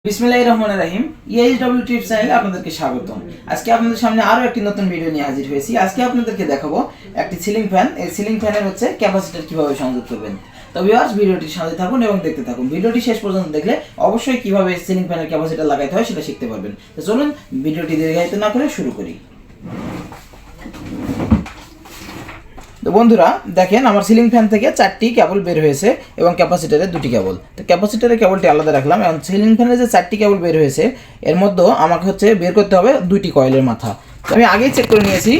বিসমিল্লাহির রহমানির রহিম। EHW tips চ্যানেলে আপনাদেরকে স্বাগতম। আজকে আপনাদের সামনে আরো একটি নতুন ভিডিও নিয়ে হাজির হয়েছি। আজকে আপনাদেরকে দেখাবো একটি সিলিং ফ্যান। এই সিলিং ফ্যানের ক্যাপাসিটর কিভাবে সংযোগ করবেন। তো ভিউয়ার্স, ভিডিওটির সাথে থাকুন এবং দেখতে থাকুন। ভিডিওটি শেষ পর্যন্ত দেখলে অবশ্যই কিভাবে সিলিং ফ্যানের ক্যাপাসিটর লাগাইতে হয় সেটা শিখতে পারবেন। তো চলুন ভিডিওটি দীর্ঘায়িত না করে শুরু করি। তো বন্ধুরা দেখেন, আমার সিলিং ফ্যান থেকে 4টি কেবল বের হয়েছে এবং ক্যাপাসিটরের 2টি কেবল। তো ক্যাপাসিটরের কেবলটি আলাদা রাখলাম। এবং সিলিং ফ্যানের যে 4টি কেবল বের হয়েছে এর মধ্যে আমাকে বের করতে হবে 2টি কয়েলের মাথা। তো আমি আগেই চেক করে নিয়েছি,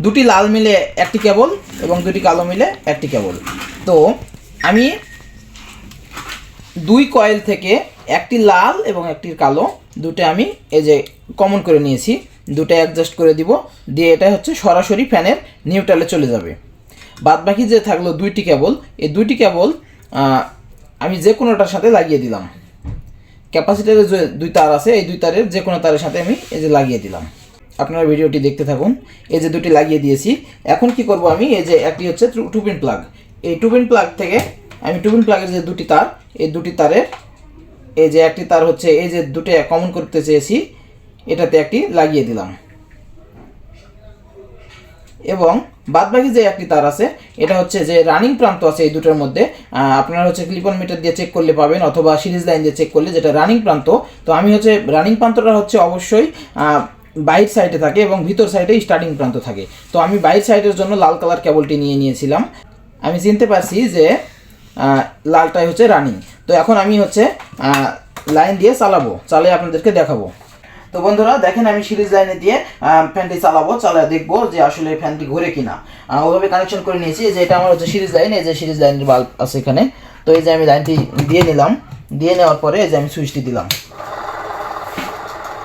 2টি লাল মিলে একটি কেবল এবং 2টি কালো মিলে একটি কেবল। তো আমি 2 কয়েল থেকে একটি লাল এবং একটি কালো দুটো আমি এই যে কমন করে নিয়েছি। দুটো অ্যাডজাস্ট করে দিব, দিয়ে এটা সরাসরি ফ্যানের নিউট্রালে চলে যাবে। বাদ বাকি যে থাকলো 2টি কেবল, এই 2টি কেবল আমি যে কোনোটার সাথে লাগিয়ে দিলাম। ক্যাপাসিটরের যে 2 তার আছে, এই 2 তারের যে কোনো তারের সাথে আমি এই যে লাগিয়ে দিলাম। আপনারা ভিডিওটি দেখতে থাকুন। এই যে 2টি লাগিয়ে দিয়েছি। এখন কি করব, আমি এই যে একটি টুপিন প্লাগ, এই টুপিন প্লাগ থেকে আমি টুপিন প্লাগের যে 2টি তার, এই 2টি তারের এই যে একটি তার এই যে 2টো কমন করতে চেয়েছি এটাতে একটি লাগিয়ে দিলাম। এবং বাদবাকি যে একটি তার আছে এটা যে রানিং প্রান্ত আছে এই দুটোর মধ্যে, আপনারা ক্লিপ অন মিটার দিয়ে চেক করলে পাবেন, অথবা সিরিজ লাইন দিয়ে চেক করলে যেটা রানিং প্রান্ত। তো আমি রানিং প্রান্তটা অবশ্যই বাইর সাইডে থাকে এবং ভিতর সাইডে স্টার্টিং প্রান্ত থাকে। তো আমি বাইর সাইডের জন্য লাল কালার কেবলটি নিয়ে নিয়েছিলাম। আমি চিনতে পারছি যে লালটাই রানিং। তো এখন আমি লাইন দিয়ে চালিয়ে আপনাদেরকে দেখাবো। তো বন্ধুরা দেখেন, আমি সিরিজ লাইনে দিয়ে ফ্যানটি চালিয়ে দেখবো যে আসলে ফ্যানটি ঘুরে কিনা। ওভাবে কানেকশন করে নিয়েছি যে এটা আমার সিরিজ লাইন, এই যে সিরিজ লাইনের বাল্ব আছে এখানে। তো এই যে আমি লাইনটি দিয়ে নিলাম, দিয়ে নেওয়ার পরে এই যে আমি সুইচটি দিলাম।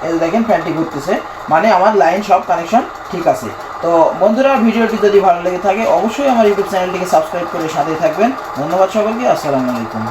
এই দেখেন ফ্যানটি ঘুরতেছে, মানে আমার লাইন সব কানেকশন ঠিক আছে। তো বন্ধুরা, ভিডিওটি যদি ভালো লেগে থাকে অবশ্যই আমার ইউটিউব চ্যানেলটিকে সাবস্ক্রাইব করে সাথে থাকবেন। ধন্যবাদ সকলকে। আসসালামু আলাইকুম।